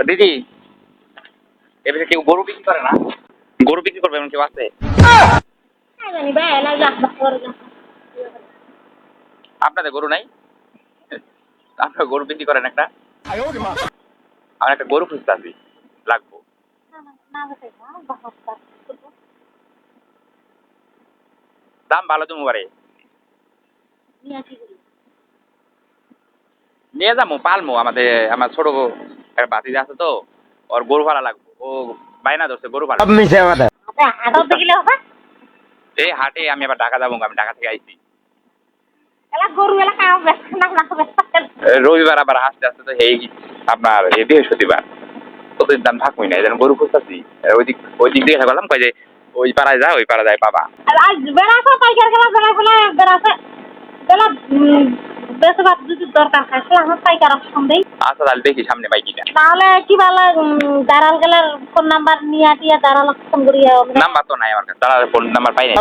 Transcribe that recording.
দিদি এবারে কেউ গরু বিক্রি করে না? গরু বিক্রি করবে এমন কেউ আছে? আপনাদের গরু নাই? আপনার গরু বিক্রি করেন একটা? আমার একটা গরু খুঁজতে আসি, লাগবো। দাম ভালো তো মোবারে নিয়ে যাবো, পালমো। আমার ছোট একটা ভাতিজা আছে তো, ওর গরু ভাড়া লাগবো। ও বাইনা ধরছে গরু ভাড়া। এই হাটে আমি আবার ঢাকা যাবো, আমি ঢাকা থেকে আইছি। রবিবার আবার আসতে আসতে তো এই আপনার এই বৃহস্পতিবার, প্রতিদিন দাম থাকবোই না, এই জন্য গরু খুঁজতেছি। ওই দিক দিয়ে বললাম কই যে ওই পাড়ায় যায়, ওই পাড়া যায় পাবা। আচ্ছা তাহলে দেখি সামনে পাই কিনা। তাহলে কি ভালো দাঁড়াল গেলার ফোন নাম্বার নিয়ে আটিয়া দাঁড়াল ফোন করিয়া। নাম্বার তো নাই আমার কাছে, তারা ফোন নাম্বার পাই নাই।